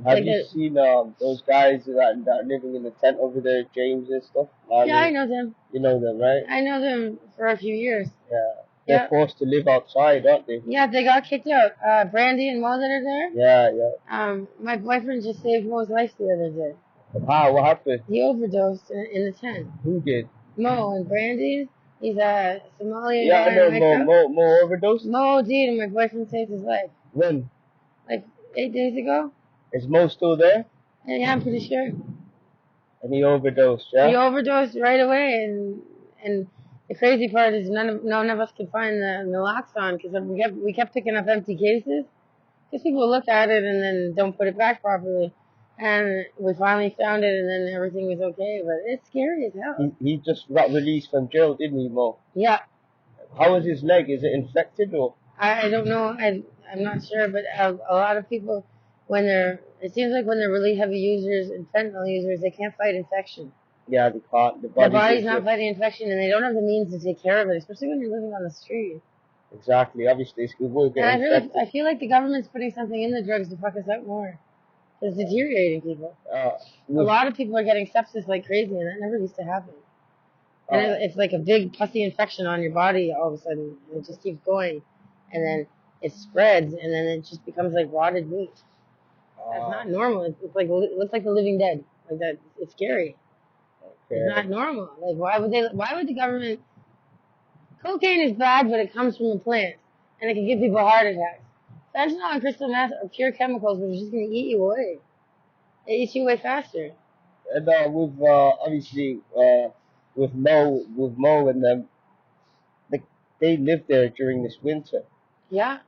Have you seen those guys that are living in the tent over there, James and stuff? Yeah, I know them. You know them, right? I know them for a few years. Yeah. They're forced to live outside, aren't they? Yeah, they got kicked out. Brandy and Mo that are there. Yeah. My boyfriend just saved Mo's life the other day. How? What happened? He overdosed in the tent. Who did? Mo and Brandy. He's a Somalian guy. Yeah, I know. Mo overdosed? Mo did, and my boyfriend saved his life. When? Like 8 days ago. Is Mo still there? Yeah, I'm pretty sure. And he overdosed, yeah? He overdosed right away, and the crazy part is none of us could find the naloxone because we kept picking up empty cases because people look at it and then don't put it back properly. And we finally found it, and then everything was okay. But it's scary as hell. He just got released from jail, didn't he, Mo? Yeah. How is his leg? Is it infected or? I don't know. I'm not sure, but a lot of people, it seems like when they're really heavy users and fentanyl users, they can't fight infection. Yeah, they can't. The body's not fighting infection, and they don't have the means to take care of it, especially when you're living on the street. Exactly. Obviously, it will get infected. I feel like the government's putting something in the drugs to fuck us up more. It's deteriorating people. A lot of people are getting sepsis like crazy, and that never used to happen. And it's like a big pussy infection on your body all of a sudden, and it just keeps going, and then it spreads, and then it just becomes like rotted meat. That's not normal. It's like it looks like the living dead. Like that, it's scary. Okay. It's not normal. Like why would the government? Cocaine is bad, but it comes from a plant, and it can give people heart attacks. Fentanyl and crystal meth are pure chemicals, which are just going to eat you away. It eats you away faster. And obviously with Mo and them, they lived there during this winter. Yeah.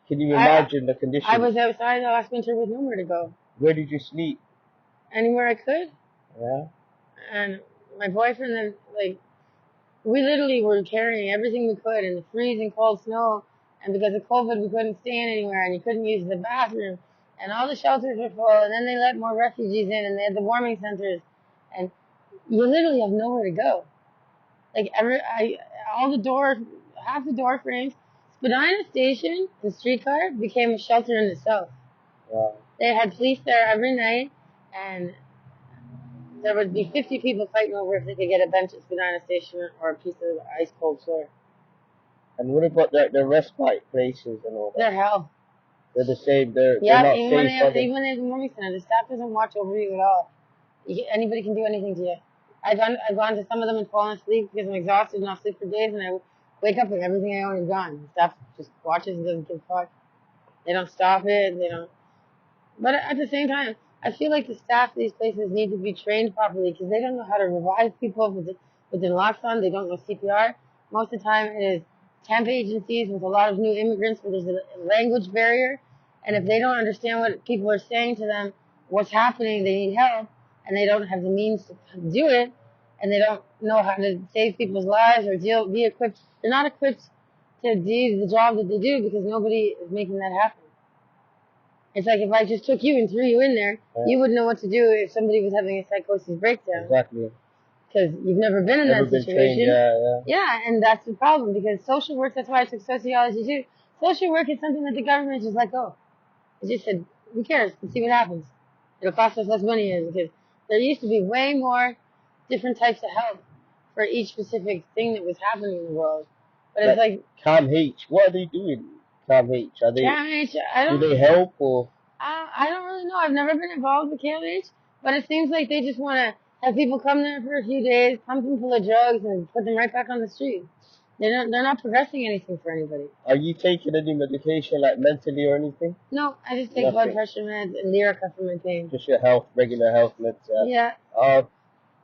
Can you imagine the conditions? I was outside last winter with nowhere to go. Where did you sleep? Anywhere I could. Yeah. And my boyfriend and we literally were carrying everything we could in the freezing cold snow. And because of COVID, we couldn't stand anywhere, and you couldn't use the bathroom, and all the shelters were full. And then they let more refugees in, and they had the warming centers, and you literally have nowhere to go. Like all the doors, half the door frames. Spadina Station, the streetcar, became a shelter in itself. Wow. They had police there every night, and there would be 50 people fighting over if they could get a bench at Spadina Station or a piece of ice cold floor. And what about the respite places and all that? They're hell. They're the same. They're not even safe. Even when they have a warming center, the staff doesn't watch over you at all. Anybody can do anything to you. I've gone to some of them and fallen asleep because I'm exhausted and I'll sleep for days, and I wake up and everything I own is gone. The staff just watches and doesn't give a fuck. They don't stop it. They don't. But at the same time, I feel like the staff of these places need to be trained properly because they don't know how to revive people with naloxone. They don't know CPR. Most of the time, it is temp agencies with a lot of new immigrants where there's a language barrier, and if they don't understand what people are saying to them, what's happening, they need help, and they don't have the means to do it, and they don't know how to save people's lives or be equipped. They're not equipped to do the job that they do because nobody is making that happen. It's like if I just took you and threw you in there, you wouldn't know what to do if somebody was having a psychosis breakdown. Exactly. Because you've never been in that situation. Yeah, and that's the problem. Because social work, that's why I took sociology too. Social work is something that the government just let go. It just said, who cares? Let's see what happens. It'll cost us less money because there used to be way more different types of help for each specific thing that was happening in the world. But it's like CAMH. What are they doing? CAMH. Do they help or? I don't really know. I've never been involved with CAMH, but it seems like they just want to have people come there for a few days, pump them full of drugs, and put them right back on the street. They're not progressing anything for anybody. Are you taking any medication, like mentally or anything? No, I just take blood pressure meds and Lyrica for my pain. Just your regular health meds. Yeah.